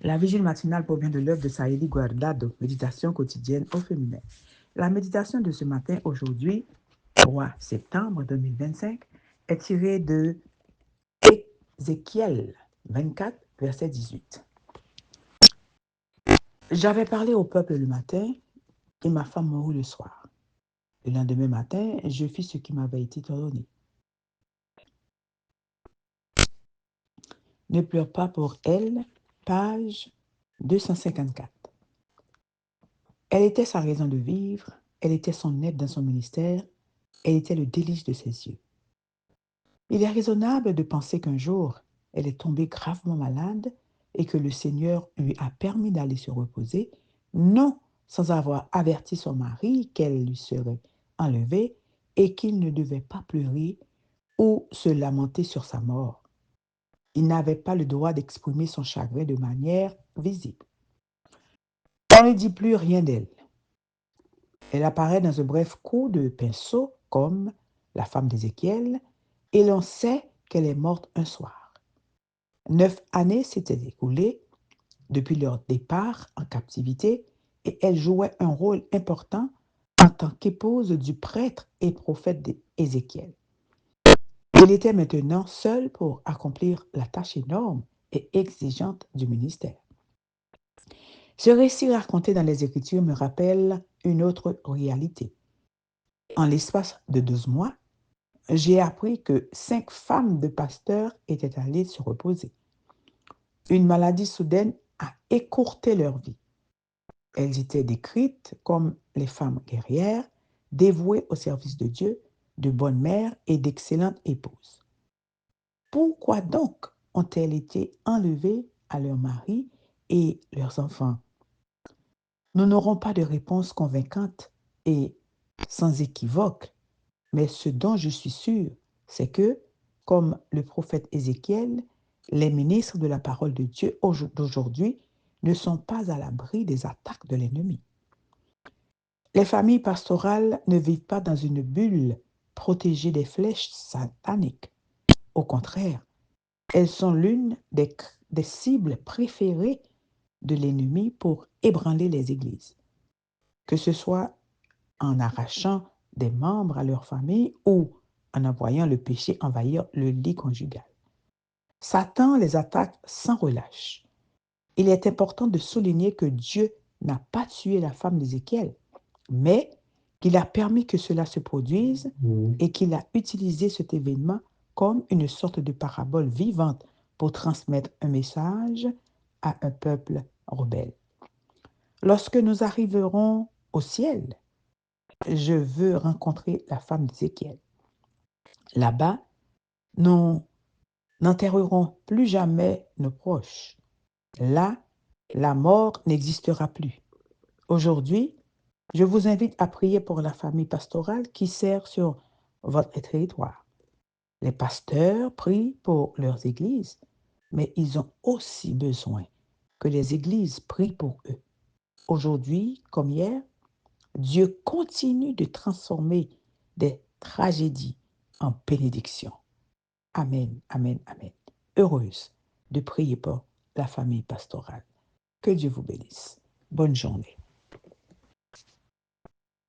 La vigile matinale provient de l'œuvre de Saïli Guardado, Méditation quotidienne au féminin. La méditation de ce matin, aujourd'hui, 3 septembre 2025, est tirée de Ézéchiel 24, verset 18. J'avais parlé au peuple le matin et ma femme mourut le soir. Le lendemain matin, je fis ce qui m'avait été ordonné. Ne pleure pas pour elle, page 254. Elle était sa raison de vivre, elle était son aide dans son ministère, elle était le délice de ses yeux. Il est raisonnable de penser qu'un jour, elle est tombée gravement malade et que le Seigneur lui a permis d'aller se reposer, non sans avoir averti son mari qu'elle lui serait enlevée et qu'il ne devait pas pleurer ou se lamenter sur sa mort. Il n'avait pas le droit d'exprimer son chagrin de manière visible. On ne dit plus rien d'elle. Elle apparaît dans un bref coup de pinceau comme la femme d'Ézéchiel et l'on sait qu'elle est morte un soir. 9 années s'étaient écoulées depuis leur départ en captivité et elle jouait un rôle important en tant qu'épouse du prêtre et prophète d'Ézéchiel. Il était maintenant seul pour accomplir la tâche énorme et exigeante du ministère. Ce récit raconté dans les Écritures me rappelle une autre réalité. En l'espace de 12 mois, j'ai appris que 5 femmes de pasteurs étaient allées se reposer. Une maladie soudaine a écourté leur vie. Elles étaient décrites comme les femmes guerrières, dévouées au service de Dieu, de bonnes mères et d'excellentes épouses. Pourquoi donc ont-elles été enlevées à leurs maris et leurs enfants? Nous n'aurons pas de réponse convaincante et sans équivoque, mais ce dont je suis sûr, c'est que, comme le prophète Ézéchiel, les ministres de la parole de Dieu d'aujourd'hui ne sont pas à l'abri des attaques de l'ennemi. Les familles pastorales ne vivent pas dans une bulle protégée des flèches sataniques. Au contraire, elles sont l'une des cibles préférées de l'ennemi pour ébranler les églises, que ce soit en arrachant des membres à leur famille ou en envoyant le péché envahir le lit conjugal. Satan les attaque sans relâche. Il est important de souligner que Dieu n'a pas tué la femme d'Ézéchiel, mais qu'il a permis que cela se produise et qu'il a utilisé cet événement comme une sorte de parabole vivante pour transmettre un message à un peuple rebelle. Lorsque nous arriverons au ciel, je veux rencontrer la femme d'Ézéchiel. Là-bas, nous n'enterrerons plus jamais nos proches. Là, la mort n'existera plus. Aujourd'hui, je vous invite à prier pour la famille pastorale qui sert sur votre territoire. Les pasteurs prient pour leurs églises, mais ils ont aussi besoin que les églises prient pour eux. Aujourd'hui, comme hier, Dieu continue de transformer des tragédies en bénédictions. Amen, amen, amen. Heureuse de prier pour la famille pastorale. Que Dieu vous bénisse. Bonne journée.